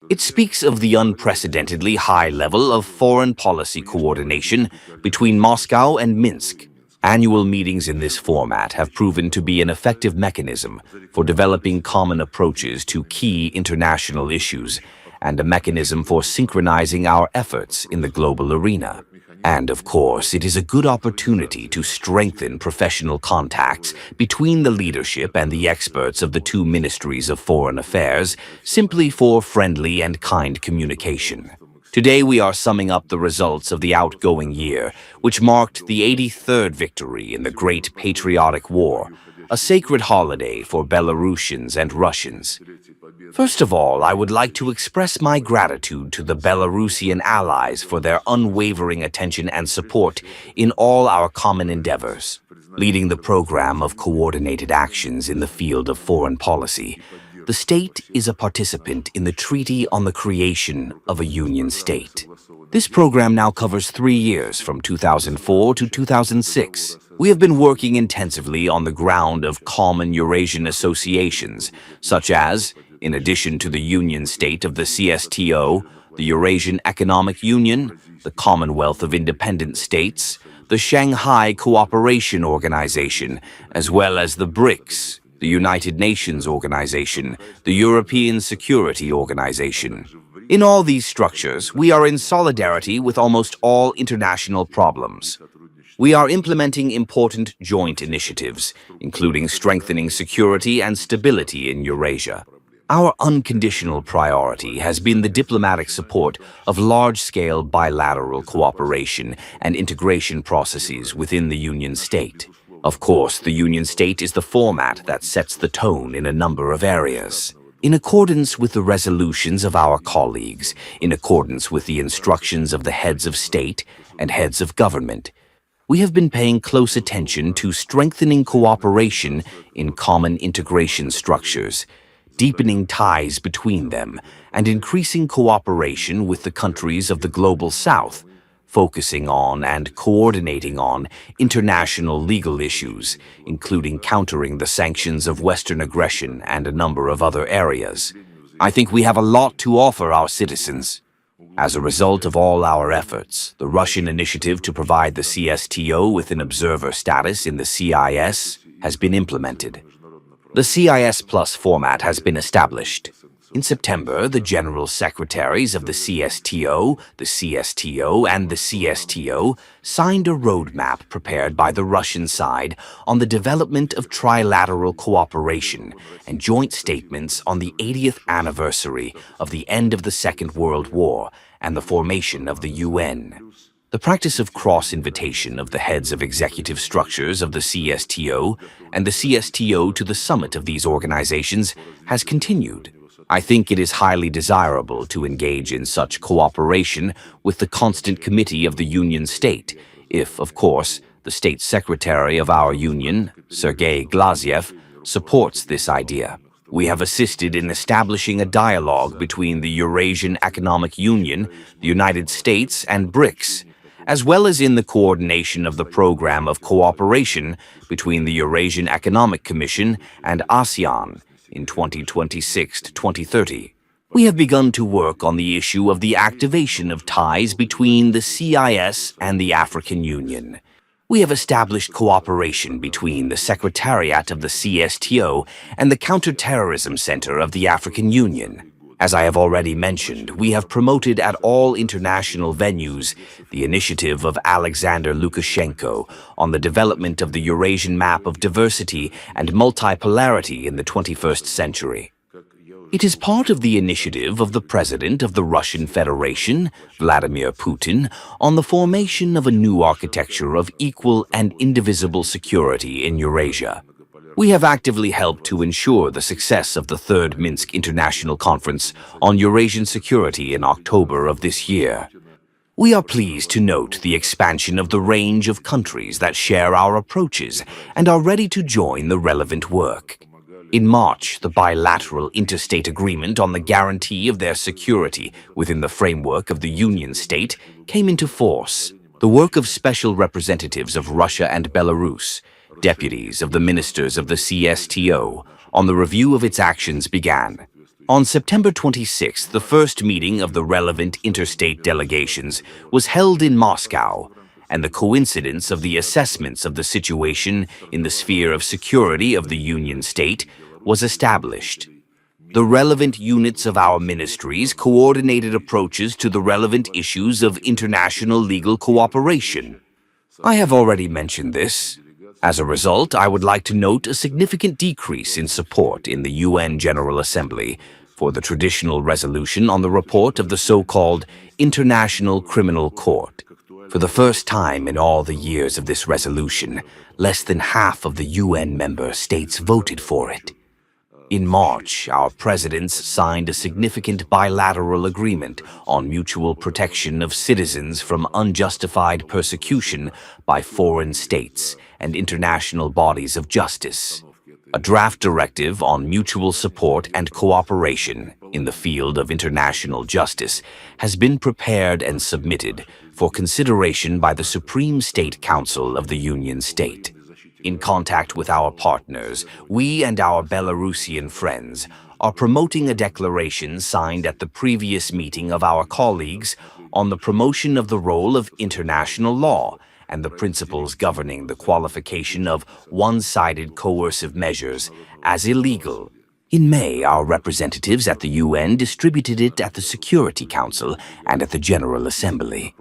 It speaks of the unprecedentedly high level of foreign policy coordination between Moscow and Minsk. Annual meetings in this format have proven to be an effective mechanism for developing common approaches to key international issues and a mechanism for synchronizing our efforts in the global arena. And of course, it is a good opportunity to strengthen professional contacts between the leadership and the experts of the two ministries of foreign affairs, simply for friendly and kind communication. Today we are summing up the results of the outgoing year, which marked the 83rd victory in the Great Patriotic War, a sacred holiday for Belarusians and Russians. First of all, I would like to express my gratitude to the Belarusian allies for their unwavering attention and support in all our common endeavors. Leading the program of coordinated actions in the field of foreign policy, the state is a participant in the Treaty on the Creation of a Union State. This program now covers 3 years, from 2004 to 2006. We have been working intensively on the ground of common Eurasian associations, such as, in addition to the Union State of the CSTO, the Eurasian Economic Union, the Commonwealth of Independent States, the Shanghai Cooperation Organization, as well as the BRICS, the United Nations Organization, the European Security Organization. In all these structures, we are in solidarity with almost all international problems. We are implementing important joint initiatives, including strengthening security and stability in Eurasia. Our unconditional priority has been the diplomatic support of large-scale bilateral cooperation and integration processes within the Union State. Of course, the Union State is the format that sets the tone in a number of areas. In accordance with the resolutions of our colleagues, in accordance with the instructions of the heads of state and heads of government, we have been paying close attention to strengthening cooperation in common integration structures, deepening ties between them, and increasing cooperation with the countries of the Global South, focusing on and coordinating on international legal issues, including countering the sanctions of Western aggression and a number of other areas. I think we have a lot to offer our citizens. As a result of all our efforts, the Russian initiative to provide the CSTO with an observer status in the CIS has been implemented. The CIS Plus format has been established. In September, the General Secretaries of the CSTO, and the CSTO signed a roadmap prepared by the Russian side on the development of trilateral cooperation and joint statements on the 80th anniversary of the end of the Second World War and the formation of the UN. The practice of cross-invitation of the heads of executive structures of the CSTO and the CSTO to the summit of these organizations has continued. I think it is highly desirable to engage in such cooperation with the Constant Committee of the Union State, if, of course, the State Secretary of our Union, Sergei Lavrov, supports this idea. We have assisted in establishing a dialogue between the Eurasian Economic Union, the United States, and BRICS, as well as in the coordination of the program of cooperation between the Eurasian Economic Commission and ASEAN in 2026 to 2030. We have begun to work on the issue of the activation of ties between the CIS and the African Union. We have established cooperation between the Secretariat of the CSTO and the Counterterrorism Center of the African Union. As I have already mentioned, we have promoted at all international venues the initiative of Alexander Lukashenko on the development of the Eurasian map of diversity and multipolarity in the 21st century. It is part of the initiative of the President of the Russian Federation, Vladimir Putin, on the formation of a new architecture of equal and indivisible security in Eurasia. We have actively helped to ensure the success of the Third Minsk International Conference on Eurasian Security in October of this year. We are pleased to note the expansion of the range of countries that share our approaches and are ready to join the relevant work. In March, the bilateral interstate agreement on the guarantee of their security within the framework of the Union State came into force. The work of special representatives of Russia and Belarus, deputies of the ministers of the CSTO, on the review of its actions began. On September 26, the first meeting of the relevant interstate delegations was held in Moscow, and the coincidence of the assessments of the situation in the sphere of security of the Union State was established. The relevant units of our ministries coordinated approaches to the relevant issues of international legal cooperation. I have already mentioned this. As a result, I would like to note a significant decrease in support in the UN General Assembly for the traditional resolution on the report of the so-called International Criminal Court. For the first time in all the years of this resolution, less than half of the UN member states voted for it. In March, our presidents signed a significant bilateral agreement on mutual protection of citizens from unjustified persecution by foreign states and international bodies of justice. A draft directive on mutual support and cooperation in the field of international justice has been prepared and submitted for consideration by the Supreme State Council of the Union State. In contact with our partners, we and our Belarusian friends are promoting a declaration signed at the previous meeting of our colleagues on the promotion of the role of international law and the principles governing the qualification of one-sided coercive measures as illegal. In May, our representatives at the UN distributed it at the Security Council and at the General Assembly.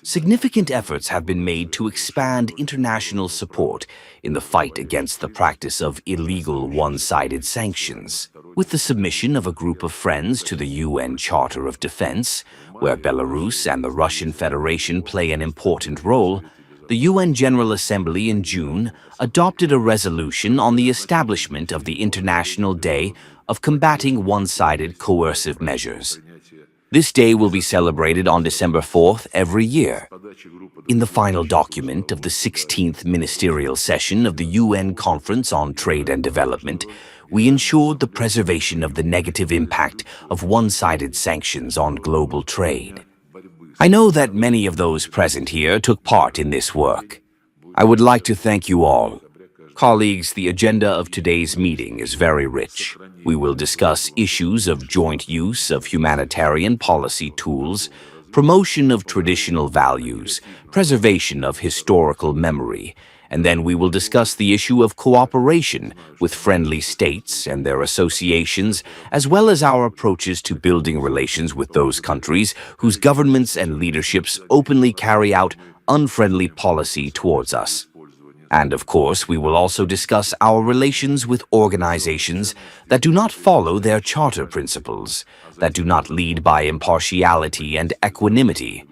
Significant efforts have been made to expand international support in the fight against the practice of illegal one-sided sanctions. With the submission of a group of friends to the UN Charter of Defense, where Belarus and the Russian Federation play an important role, the UN General Assembly in June adopted a resolution on the establishment of the International Day of Combating One-Sided Coercive Measures. This day will be celebrated on December 4th every year. In the final document of the 16th Ministerial Session of the UN Conference on Trade and Development, we ensured the preservation of the negative impact of one-sided sanctions on global trade. I know that many of those present here took part in this work. I would like to thank you all. Colleagues, the agenda of today's meeting is very rich. We will discuss issues of joint use of humanitarian policy tools, promotion of traditional values, preservation of historical memory, and then we will discuss the issue of cooperation with friendly states and their associations, as well as our approaches to building relations with those countries whose governments and leaderships openly carry out unfriendly policy towards us. And of course, we will also discuss our relations with organizations that do not follow their charter principles, that do not lead by impartiality and equanimity,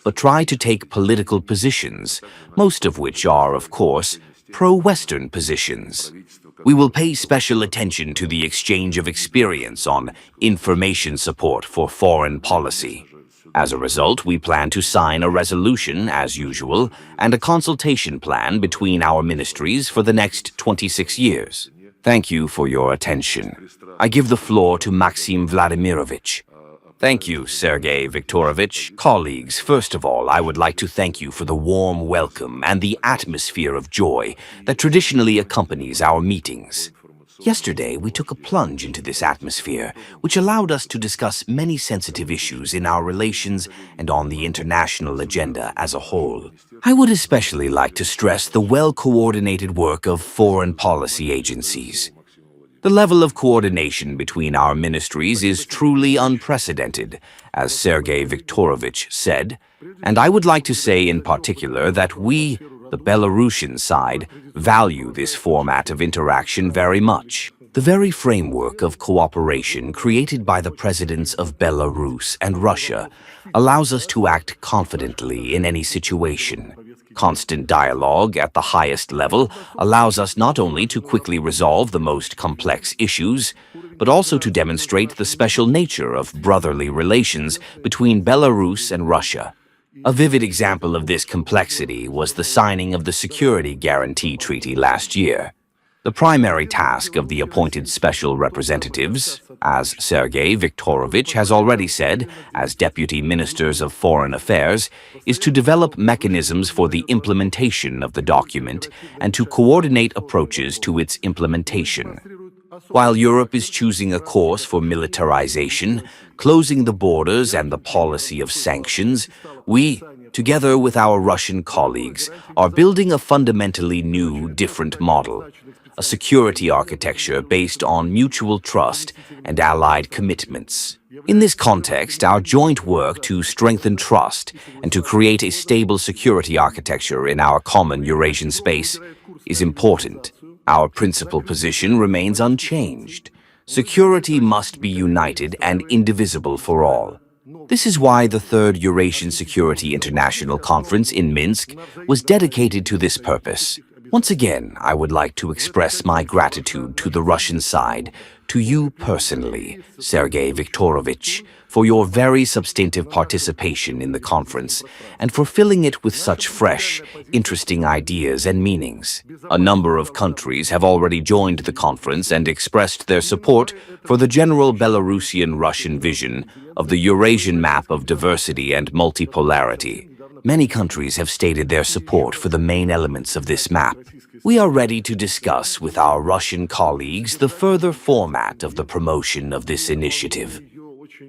but try to take political positions, most of which are, of course, pro-Western positions. We will pay special attention to the exchange of experience on information support for foreign policy. As a result, we plan to sign a resolution, as usual, and a consultation plan between our ministries for the next 26 years. Thank you for your attention. I give the floor to Maxim Vladimirovich. Thank you, Sergei Viktorovich. Colleagues, first of all, I would like to thank you for the warm welcome and the atmosphere of joy that traditionally accompanies our meetings. Yesterday, we took a plunge into this atmosphere, which allowed us to discuss many sensitive issues in our relations and on the international agenda as a whole. I would especially like to stress the well-coordinated work of foreign policy agencies. The level of coordination between our ministries is truly unprecedented, as Sergei Viktorovich said, and I would like to say in particular that we, the Belarusian side, value this format of interaction very much. The very framework of cooperation created by the presidents of Belarus and Russia allows us to act confidently in any situation. Constant dialogue at the highest level allows us not only to quickly resolve the most complex issues, but also to demonstrate the special nature of brotherly relations between Belarus and Russia. A vivid example of this complexity was the signing of the Security Guarantee Treaty last year. The primary task of the appointed special representatives, as Sergei Viktorovich has already said, as Deputy Ministers of Foreign Affairs, is to develop mechanisms for the implementation of the document and to coordinate approaches to its implementation. While Europe is choosing a course for militarization, closing the borders and the policy of sanctions, we, together with our Russian colleagues, are building a fundamentally new, different model, a security architecture based on mutual trust and allied commitments. In this context, our joint work to strengthen trust and to create a stable security architecture in our common Eurasian space is important. Our principal position remains unchanged. Security must be united and indivisible for all. This is why the Third Eurasian Security International Conference in Minsk was dedicated to this purpose. Once again, I would like to express my gratitude to the Russian side, to you personally, Sergei Viktorovich, for your very substantive participation in the conference and for filling it with such fresh, interesting ideas and meanings. A number of countries have already joined the conference and expressed their support for the general Belarusian Russian vision of the Eurasian map of diversity and multipolarity. Many countries have stated their support for the main elements of this map. We are ready to discuss with our Russian colleagues the further format of the promotion of this initiative.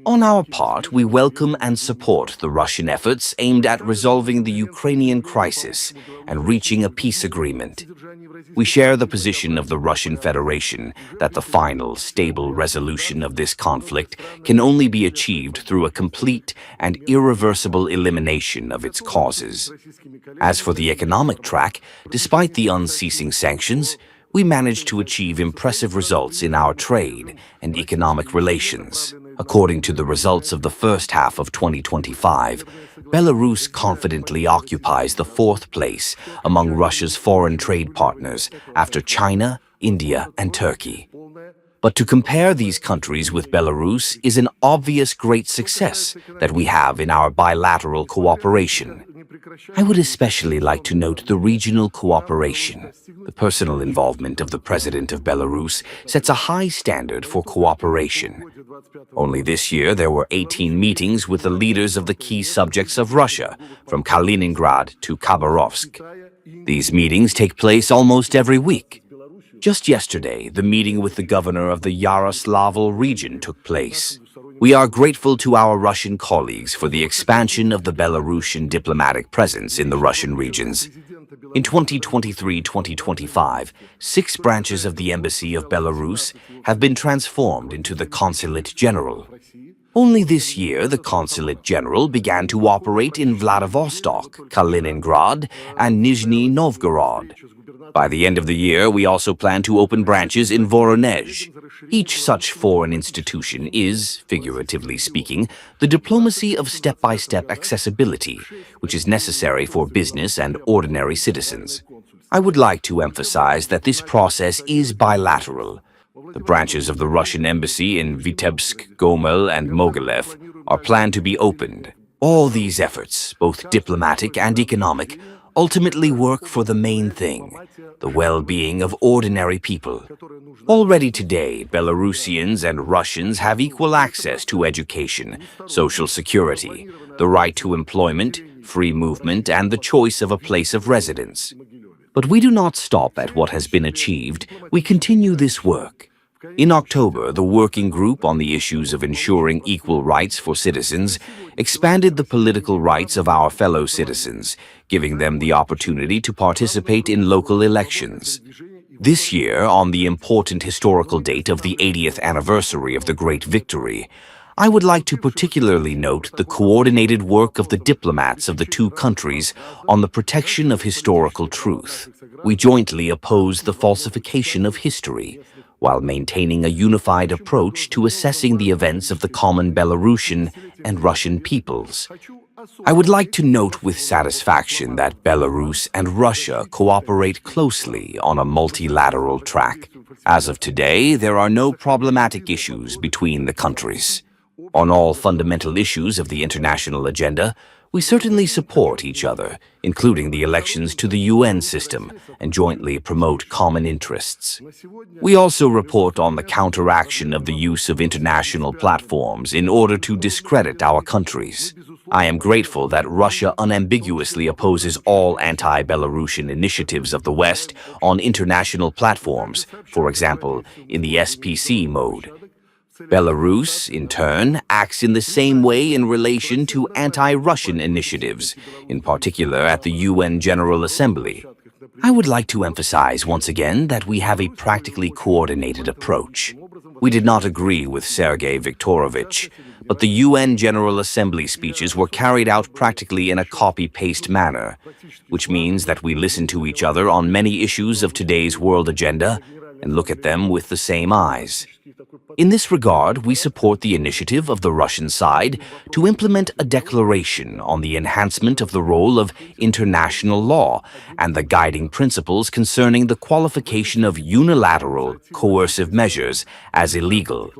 On our part, we welcome and support the Russian efforts aimed at resolving the Ukrainian crisis and reaching a peace agreement. We share the position of the Russian Federation that the final, stable resolution of this conflict can only be achieved through a complete and irreversible elimination of its causes. As for the economic track, despite the unceasing sanctions, we managed to achieve impressive results in our trade and economic relations. According to the results of the first half of 2025, Belarus confidently occupies the fourth place among Russia's foreign trade partners after China, India, and Turkey. But to compare these countries with Belarus is an obvious great success that we have in our bilateral cooperation. I would especially like to note the regional cooperation. The personal involvement of the President of Belarus sets a high standard for cooperation. Only this year there were 18 meetings with the leaders of the key subjects of Russia, from Kaliningrad to Khabarovsk. These meetings take place almost every week. Just yesterday, the meeting with the governor of the Yaroslavl region took place. We are grateful to our Russian colleagues for the expansion of the Belarusian diplomatic presence in the Russian regions. In 2023-2025, 6 branches of the Embassy of Belarus have been transformed into the Consulate General. Only this year, the Consulate General began to operate in Vladivostok, Kaliningrad, and Nizhny Novgorod. By the end of the year, we also plan to open branches in Voronezh. Each such foreign institution is, figuratively speaking, the diplomacy of step-by-step accessibility, which is necessary for business and ordinary citizens. I would like to emphasize that this process is bilateral. The branches of the Russian embassy in Vitebsk, Gomel, and Mogilev are planned to be opened. All these efforts, both diplomatic and economic, ultimately work for the main thing, the well-being of ordinary people. Already today, Belarusians and Russians have equal access to education, social security, the right to employment, free movement, and the choice of a place of residence. But we do not stop at what has been achieved. We continue this work. In October, the Working Group on the Issues of Ensuring Equal Rights for Citizens expanded the political rights of our fellow citizens, giving them the opportunity to participate in local elections. This year, on the important historical date of the 80th anniversary of the Great Victory, I would like to particularly note the coordinated work of the diplomats of the two countries on the protection of historical truth. We jointly oppose the falsification of history, while maintaining a unified approach to assessing the events of the common Belarusian and Russian peoples. I would like to note with satisfaction that Belarus and Russia cooperate closely on a multilateral track. As of today, there are no problematic issues between the countries. On all fundamental issues of the international agenda, we certainly support each other, including the elections to the UN system, and jointly promote common interests. We also report on the counteraction of the use of international platforms in order to discredit our countries. I am grateful that Russia unambiguously opposes all anti-Belarusian initiatives of the West on international platforms, for example, in the SPC mode. Belarus, in turn, acts in the same way in relation to anti-Russian initiatives, in particular at the UN General Assembly. I would like to emphasize once again that we have a practically coordinated approach. We did not agree with Sergei Viktorovich, but the UN General Assembly speeches were carried out practically in a copy-paste manner, which means that we listen to each other on many issues of today's world agenda and look at them with the same eyes. In this regard, we support the initiative of the Russian side to implement a declaration on the enhancement of the role of international law and the guiding principles concerning the qualification of unilateral, coercive measures as illegal.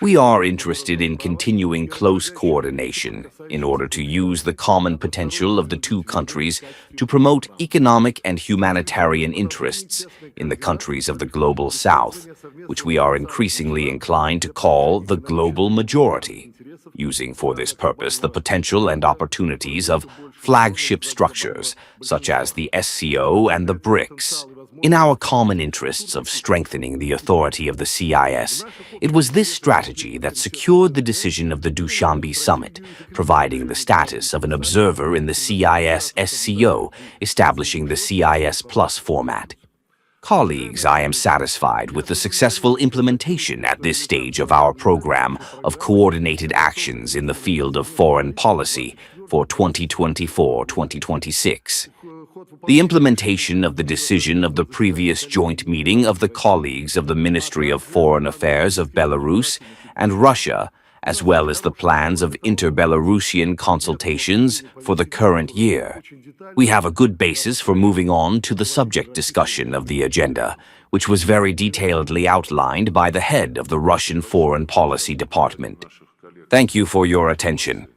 We are interested in continuing close coordination in order to use the common potential of the two countries to promote economic and humanitarian interests in the countries of the Global South, which we are increasingly inclined to call the global majority, using for this purpose the potential and opportunities of flagship structures such as the SCO and the BRICS. In our common interests of strengthening the authority of the CIS, it was this strategy that secured the decision of the Dushanbe summit, providing the status of an observer in the CIS SCO, establishing the CIS Plus format. Colleagues, I am satisfied with the successful implementation at this stage of our program of coordinated actions in the field of foreign policy for 2024-2026. The implementation of the decision of the previous joint meeting of the colleagues of the Ministry of Foreign Affairs of Belarus and Russia, as well as the plans of inter-Belarusian consultations for the current year. We have a good basis for moving on to the subject discussion of the agenda, which was very detailedly outlined by the head of the Russian Foreign Policy Department. Thank you for your attention.